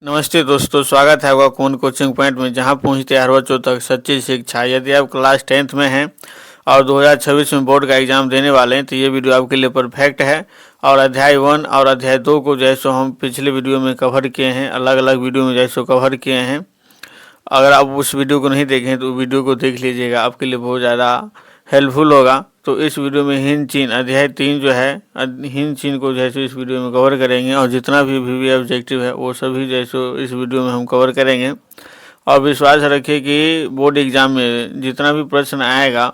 नमस्ते दोस्तों, स्वागत है आपका कौन कोचिंग पॉइंट में, जहां पहुंचते हैं हर बच्चों तक सच्ची शिक्षा। यदि आप क्लास 10th में हैं और 2026 में बोर्ड का एग्ज़ाम देने वाले हैं तो ये वीडियो आपके लिए परफेक्ट है। और अध्याय 1 और अध्याय 2 को जैसो हम पिछले वीडियो में कवर किए हैं, अलग अलग वीडियो में जैसो कवर किए हैं। अगर आप उस वीडियो को नहीं देखें तो वीडियो को देख लीजिएगा, आपके लिए बहुत ज़्यादा हेल्पफुल होगा। तो इस वीडियो में हिंद चीन अध्याय 3 जो है हिंद चीन को जैसे इस वीडियो में कवर करेंगे, और जितना भी वीवी ऑब्जेक्टिव है वो सभी जैसो इस वीडियो में हम कवर करेंगे। और विश्वास रखिए कि बोर्ड एग्ज़ाम में जितना भी प्रश्न आएगा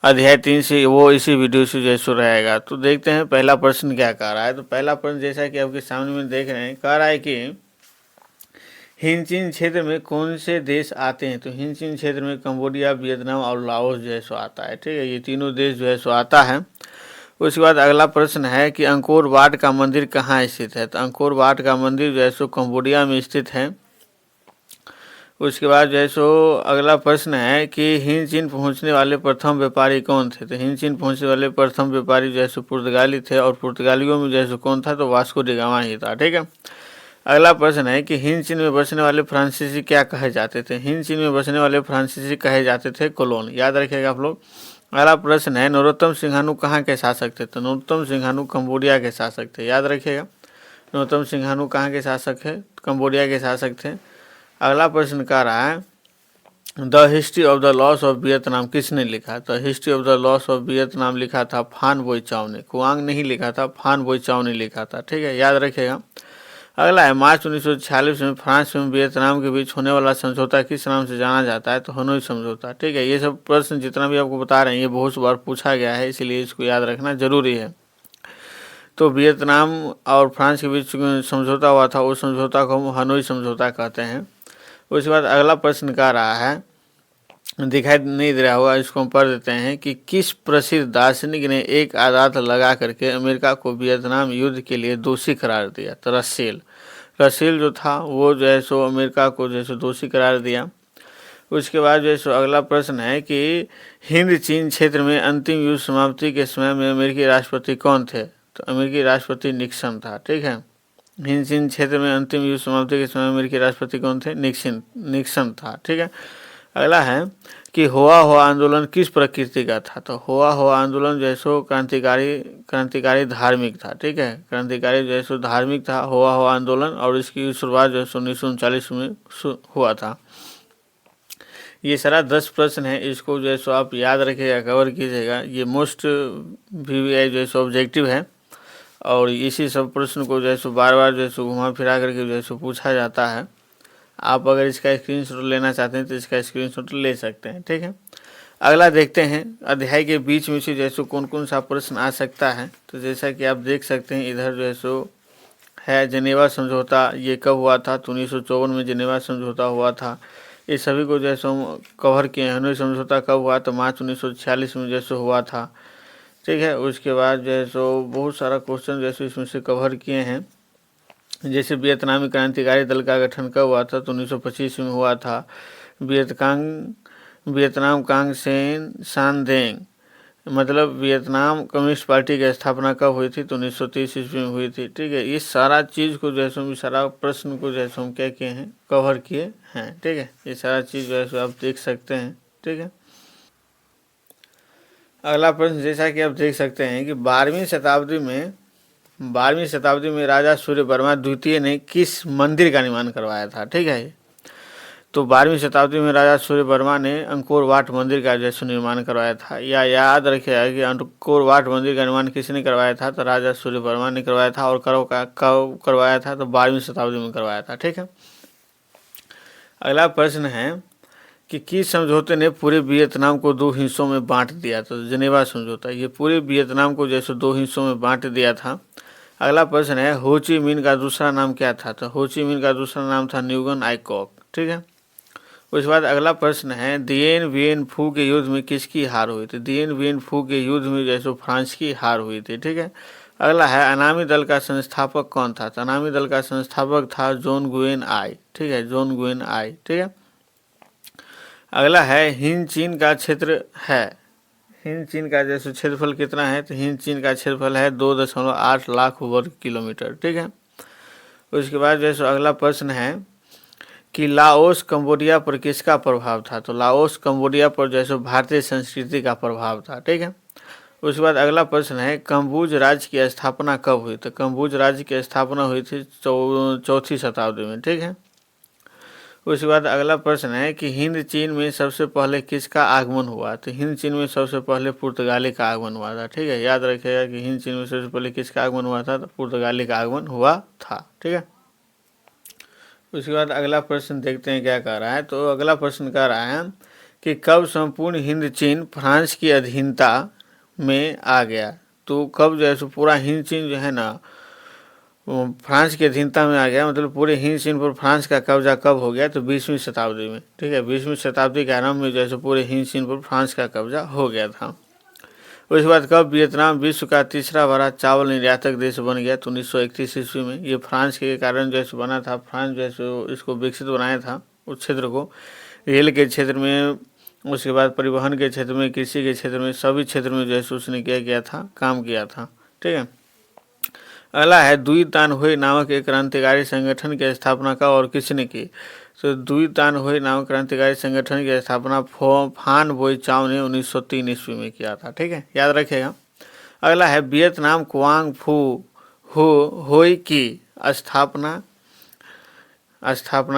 अध्याय 3 से वो इसी वीडियो से जैसो रहेगा। तो देखते हैं पहला प्रश्न क्या कह रहा है। तो पहला प्रश्न जैसा कि आपके सामने में देख रहे हैं, कह रहा है कि हिंद चीन क्षेत्र में कौन से देश आते हैं। तो हिंद चीन क्षेत्र में कंबोडिया, वियतनाम और लाओस जो है सो आता है। ठीक है, ये तीनों देश जो है सो आता है। उसके बाद अगला प्रश्न है कि अंकोर वाट का मंदिर कहाँ स्थित है। तो अंकोर वाट का मंदिर जो है सो कंबोडिया में स्थित है। उसके बाद जो है सो अगला प्रश्न है कि हिंद चीन पहुँचने वाले प्रथम व्यापारी कौन थे। तो हिंद चीन पहुँचने वाले प्रथम व्यापारी जो है सो पुर्तगाली थे, और पुर्तगालियों में जो है सो कौन था, तो वास्को डी गामा ही था। ठीक है। अगला प्रश्न है कि हिंद चीन में बसने वाले फ्रांसीसी क्या कहे जाते थे। हिंद चीन में बसने वाले फ्रांसीसी कहे जाते थे कोलोन। याद रखिएगा आप लोग। अगला प्रश्न है नरोत्तम सिंघानू कहाँ के शासक थे। तो नरोत्तम सिंघानू कंबोडिया के शासक थे। याद रखिएगा, नरोत्तम सिंघानू कहाँ के शासक है, कंबोडिया के शासक थे। अगला प्रश्न कह रहा है the history of the loss of Vietnam किसने लिखा। तो history of the loss of Vietnam लिखा था फान बोई चाओ ने। कुआंग नहीं लिखा था, फान बोई चाओ ने लिखा था। ठीक है, याद रखिएगा। अगला है मार्च 1946 में फ्रांस एवं वियतनाम के बीच होने वाला समझौता किस नाम से जाना जाता है। तो हनोई समझौता। ठीक है, ये सब प्रश्न जितना भी आपको बता रहे हैं ये बहुत बार पूछा गया है, इसलिए इसको याद रखना जरूरी है। तो वियतनाम और फ्रांस के बीच समझौता हुआ था, उस समझौता को हम हनोई समझौता कहते हैं। उसके बाद अगला प्रश्न कह रहा है, दिखाई नहीं दे रहा होगा, इसको हम पढ़ देते हैं कि किस प्रसिद्ध दार्शनिक ने एक आदात लगा करके अमेरिका को वियतनाम युद्ध के लिए दोषी करार दिया। तो रसेल जो था वो जो है सो अमेरिका को जो है सो दोषी करार दिया। उसके बाद जो है सो अगला प्रश्न है कि हिंद चीन क्षेत्र में अंतिम युद्ध समाप्ति के समय में अमेरिकी राष्ट्रपति कौन थे। तो अमेरिकी राष्ट्रपति निक्सन था। ठीक है, हिंद चीन क्षेत्र में अंतिम युद्ध समाप्ति के समय अमेरिकी राष्ट्रपति कौन थे, निक्सन था। ठीक है। अगला है कि हुआ आंदोलन किस प्रकृति का था। तो हुआ आंदोलन जो है सो क्रांतिकारी धार्मिक था। ठीक है, क्रांतिकारी जो है सो धार्मिक था हुआ आंदोलन, और इसकी शुरुआत जो है सो 1939 में हुआ था। ये सारा 10 प्रश्न है, इसको जो है सो आप याद रखिएगा, कवर कीजिएगा। ये मोस्ट VVI जो है सो ऑब्जेक्टिव है, और इसी सब प्रश्न को जो है सो बार बार जो है सो घुमा फिरा करके जो है सो पूछा जाता है। आप अगर इसका स्क्रीनशॉट लेना चाहते हैं तो इसका स्क्रीनशॉट ले सकते हैं। ठीक है। अगला देखते हैं अध्याय के बीच में से जैसे कौन कौन सा प्रश्न आ सकता है। तो जैसा कि आप देख सकते हैं इधर जो है सो है जनेवा समझौता, ये कब हुआ था। तो 1954 में जनेवा समझौता हुआ था। इस सभी को जैसे हम कवर किए हैं। हनोई समझौता कब हुआ, तो मार्च 1946 में जैसे हुआ था। ठीक है। उसके बाद जो है सो बहुत सारा क्वेश्चन जैसे इसमें से कवर किए हैं। जैसे वियतनामी क्रांतिकारी दल का गठन कब हुआ था, तो 1925 में हुआ था। वियतनाम कांग सेन सांदेंग, मतलब वियतनाम कम्युनिस्ट पार्टी की स्थापना कब हुई थी, तो 1930 ईस्वी में हुई थी। ठीक है, इस सारा चीज़ को जैसे हम सारा प्रश्न को जैसे हम क्या किए हैं, कवर किए हैं। ठीक है, ये सारा चीज़ जैसे आप देख सकते हैं। ठीक है। अगला प्रश्न जैसा कि आप देख सकते हैं कि 12वीं शताब्दी में राजा सूर्य वर्मा द्वितीय ने किस मंदिर का निर्माण करवाया था। ठीक है, तो 12वीं शताब्दी में राजा सूर्य वर्मा ने अंकोर वाट मंदिर का जैसे निर्माण करवाया था। या याद रखिएगा कि अंकोर वाट मंदिर का निर्माण किसने करवाया था, तो राजा सूर्य वर्मा ने करवाया था। और कब करवाया था, तो 12वीं शताब्दी में करवाया था। ठीक है। अगला प्रश्न है कि किस समझौते ने पूरे वियतनाम को 2 हिस्सों में बांट दिया। तो जनेवा समझौता, ये पूरे वियतनाम को जैसे 2 हिस्सों में बांट दिया था। अगला प्रश्न है हो ची मिन का दूसरा नाम क्या था। तो हो ची मिन का दूसरा नाम था न्यूगन आइकॉक। ठीक है। उसके बाद अगला प्रश्न है दिएन वियन फू के युद्ध में किसकी हार हुई थी। दिएन वियन फू के युद्ध में जैसे फ्रांस की हार हुई थी। ठीक है। अगला है अनामी दल का संस्थापक कौन था। तो अनामी दल का संस्थापक था जॉन गुएन आई। ठीक है, जॉन गुएन आई। ठीक है। अगला है हिंद चीन का क्षेत्र है। हिंद चीन का जैसे क्षेत्रफल कितना है, तो हिंद चीन का क्षेत्रफल है 2.8 लाख वर्ग किलोमीटर। ठीक है। उसके बाद जैसे अगला प्रश्न है कि लाओस कंबोडिया पर किसका प्रभाव था। तो लाओस कंबोडिया पर जैसे भारतीय संस्कृति का प्रभाव था। ठीक है। उसके बाद अगला प्रश्न है कंबुज राज्य की स्थापना कब हुई। तो कंबुज राज्य की स्थापना हुई थी 4वीं शताब्दी में। ठीक है। उसके बाद अगला प्रश्न है कि हिंद चीन में सबसे पहले किसका आगमन हुआ। तो हिंद चीन में सबसे पहले पुर्तगाली का आगमन हुआ था। ठीक है, याद रखिएगा कि हिंद चीन में सबसे पहले किसका आगमन हुआ था। तो पुर्तगाली का आगमन हुआ था। ठीक है। उसके बाद अगला प्रश्न देखते हैं क्या कह रहा है। तो अगला प्रश्न कह रहा है कि कब संपूर्ण हिंद चीन फ्रांस की अधीनता में आ गया। तो कब जैसे पूरा हिंद चीन जो है ना फ्रांस की अधीनता में आ गया, मतलब पूरे हिंद चीन पर फ्रांस का कब्जा कब हो गया। तो 20वीं शताब्दी में। ठीक है, 20वीं शताब्दी के आरंभ में जैसे पूरे हिंद चीन पर फ्रांस का कब्जा हो गया था। उसके बाद कब वियतनाम विश्व का तीसरा बड़ा चावल निर्यातक देश बन गया। तो 1931 ईस्वी में। ये फ्रांस के कारण जैसे बना था। फ्रांस जैसे इसको विकसित बनाया था उस क्षेत्र को, रेल के क्षेत्र में, उसके बाद परिवहन के क्षेत्र में, कृषि के क्षेत्र में, सभी क्षेत्र में जैसे उसने क्या किया था, काम किया था। ठीक है। अगला है द्वीतान्हुई नामक एक क्रांतिकारी संगठन की स्थापना का और किसने की। तो द्वीतान्हुई नामक क्रांतिकारी संगठन की स्थापना फान बोईचाओ ने 1903 ईस्वी में किया था। ठीक है, याद रखिएगा। अगला है वियतनाम क्वांग फू होई की स्थापना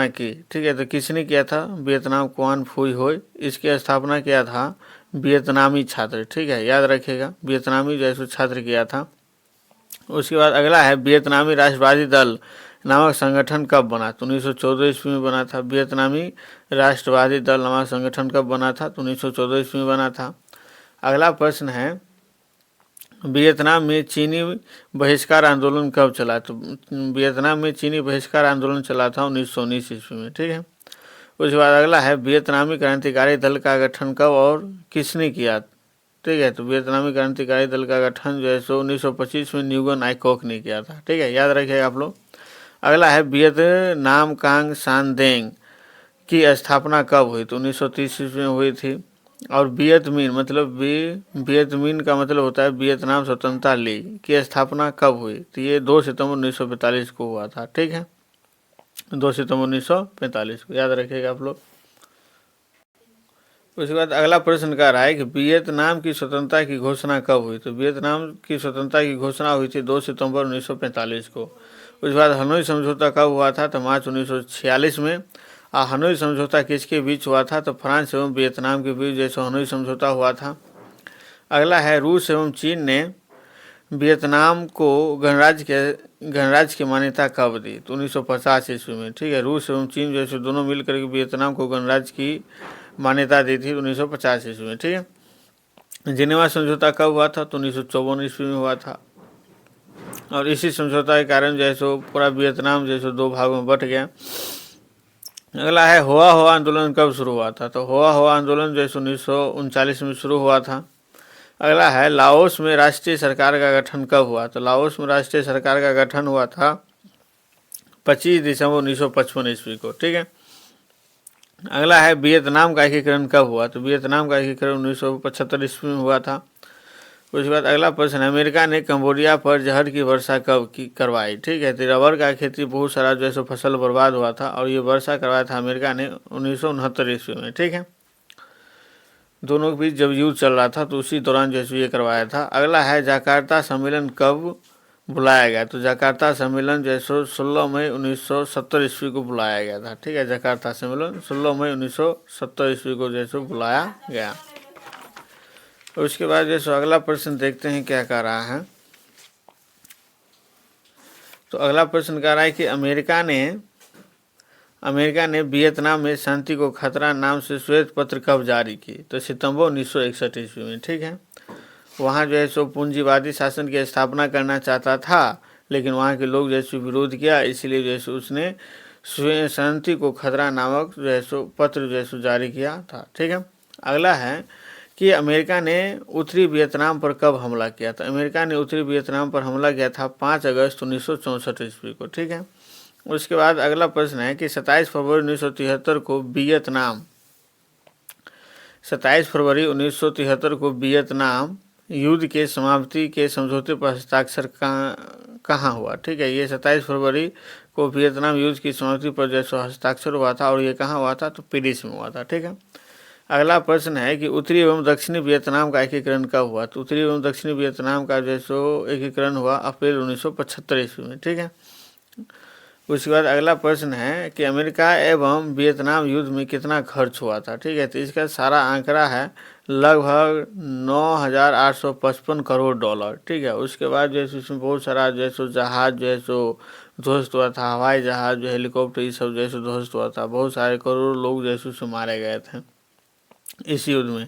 की। ठीक है, तो किसने किया था। वियतनाम क्वांग फू होई, इसकी स्थापना किया था वियतनामी छात्र। ठीक है, याद रखिएगा, वियतनामी जैसे छात्र किया था। उसके बाद अगला है वियतनामी राष्ट्रवादी दल नामक संगठन कब बना। तो 1914 ईस्वी में बना था। वियतनामी राष्ट्रवादी दल नामक संगठन कब बना था। तो 1914 ईस्वी में बना था। अगला प्रश्न है वियतनाम में चीनी बहिष्कार आंदोलन कब चला। तो वियतनाम में चीनी बहिष्कार आंदोलन चला था 1919 ईस्वी में। ठीक है। उसके बाद अगला है वियतनामी क्रांतिकारी दल का गठन कब और किसने किया। ठीक है, तो वियतनामी क्रांतिकारी दल का गठन जो है सो 1925 में न्यूगन आइकोक ने किया था। ठीक है, याद रखिएगा आप लोग। अगला है वियतनाम कांग सांदेंग की स्थापना कब हुई। तो 1930 ईस्वी में हुई थी। और वियतमिन का मतलब होता है वियतनाम स्वतंत्रता लीग की स्थापना कब हुई। तो ये 2 सितंबर 1945 को हुआ था। ठीक है, 2 सितंबर 1945 को, याद रखिएगा आप लोग। उसके बाद अगला प्रश्न कह रहा है कि वियतनाम की स्वतंत्रता की घोषणा कब हुई। तो वियतनाम की स्वतंत्रता की घोषणा हुई थी 2 सितंबर 1945 को। उसके बाद हनोई समझौता कब हुआ था। तो मार्च 1946 में। और हनोई समझौता किसके बीच हुआ था। तो फ्रांस एवं वियतनाम के बीच जैसे हनोई समझौता हुआ था। अगला है रूस एवं चीन ने वियतनाम को गणराज्य की मान्यता कब दी। तो 1950 ईस्वी में। ठीक है, रूस एवं चीन जैसे दोनों मिलकर के वियतनाम को गणराज्य की मान्यता दी थी 1950 ईस्वी में। ठीक है। जिनेवा समझौता कब हुआ था। तो 1954 ईस्वी में हुआ था। और इसी समझौता के कारण जैसे पूरा वियतनाम जैसे 2 भागों में बट गया। अगला है होआ होआ आंदोलन कब शुरू हुआ था। तो होआ होआ आंदोलन जैसे 1939 में शुरू हुआ था। अगला है लाओस में राष्ट्रीय सरकार का गठन कब हुआ। तो लाओस में राष्ट्रीय सरकार का गठन हुआ था 25 दिसंबर 1955 ईस्वी को। ठीक है। अगला है वियतनाम का एकीकरण कब हुआ। तो वियतनाम का एकीकरण 1975 ईस्वी में हुआ था। उसके बाद अगला प्रश्न है अमेरिका ने कंबोडिया पर जहर की वर्षा कब करवाई। ठीक है, तो रबर का खेती बहुत सारा जो है फसल बर्बाद हुआ था और ये वर्षा करवाया था अमेरिका ने 1969 ईस्वी में। ठीक है, दोनों के बीच जब युद्ध चल रहा था तो उसी दौरान जैसे ये करवाया था। अगला है जकार्ता सम्मेलन कब बुलाया गया। तो जकार्ता सम्मेलन जैसे 16 मई 1970 ईस्वी को बुलाया गया था। ठीक है, जकार्ता सम्मेलन 16 मई 1970 ईस्वी को जैसे बुलाया गया। उसके बाद जैसे अगला प्रश्न देखते हैं क्या कह रहा है। तो अगला प्रश्न कह रहा है कि अमेरिका ने वियतनाम में शांति को खतरा नाम से श्वेत पत्र कब जारी की। तो सितंबर 1961 ईस्वी में। ठीक है, वहाँ जो है सो पूंजीवादी शासन की स्थापना करना चाहता था, लेकिन वहाँ के लोग जैसे विरोध किया, इसलिए जैसे उसने शांति को खतरा नामक जो है सो पत्र जैसे जारी किया था। ठीक है। अगला है कि अमेरिका ने उत्तरी वियतनाम पर कब हमला किया था। अमेरिका ने उत्तरी वियतनाम पर हमला किया था 5 अगस्त 1964 ईस्वी को। ठीक है। उसके बाद अगला प्रश्न है कि 27 फरवरी 1973 को वियतनाम युद्ध के समाप्ति के समझौते पर हस्ताक्षर कहाँ हुआ। ठीक है, ये 27 फरवरी को वियतनाम युद्ध की समाप्ति पर जो है हस्ताक्षर हुआ था, और ये कहाँ हुआ था, तो पेरिस में हुआ था। ठीक है। अगला प्रश्न है कि उत्तरी एवं दक्षिणी वियतनाम का एकीकरण कब हुआ, तो उत्तरी एवं दक्षिणी वियतनाम का जो है सो एकीकरण हुआ अप्रैल 1975 ईस्वी में। ठीक है। उसके बाद अगला प्रश्न है कि अमेरिका एवं वियतनाम युद्ध में कितना खर्च हुआ था। ठीक है। तो इसका सारा आंकड़ा है लगभग 9,855 करोड़ डॉलर। ठीक है। उसके बाद जो है इसमें बहुत सारा जो है सो जहाज जो है सो ध्वस्त हुआ था, हवाई जहाज जो हेलीकॉप्टर ये सब जो है सो ध्वस्त हुआ था, बहुत सारे करोड़ों लोग जो है सो मारे गए थे इस युद्ध में।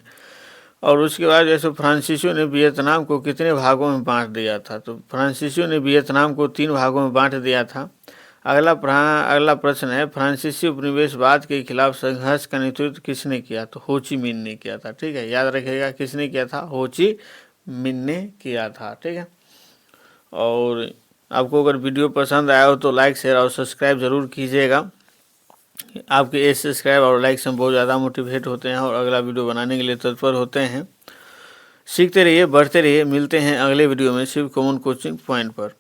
और उसके बाद जैसे फ्रांसीसियों ने वियतनाम को कितने भागों में बांट दिया था, तो फ्रांसीसियों ने वियतनाम को 3 भागों में बांट दिया था। अगला प्रश्न है फ्रांसीसी उपनिवेशवाद के खिलाफ संघर्ष का नेतृत्व किसने किया, तो हो ची मिन्ह ने किया था। ठीक है। याद रखिएगा किसने किया था, हो ची मिन्ह ने किया था। ठीक है। और आपको अगर वीडियो पसंद आया हो तो लाइक शेयर और सब्सक्राइब ज़रूर कीजिएगा। आपके ये सब्सक्राइब और लाइक से हम बहुत ज़्यादा मोटिवेट होते हैं और अगला वीडियो बनाने के लिए तत्पर होते हैं। सीखते रहिए, बढ़ते रहिए। मिलते हैं अगले वीडियो में शिव कॉमन कोचिंग पॉइंट पर।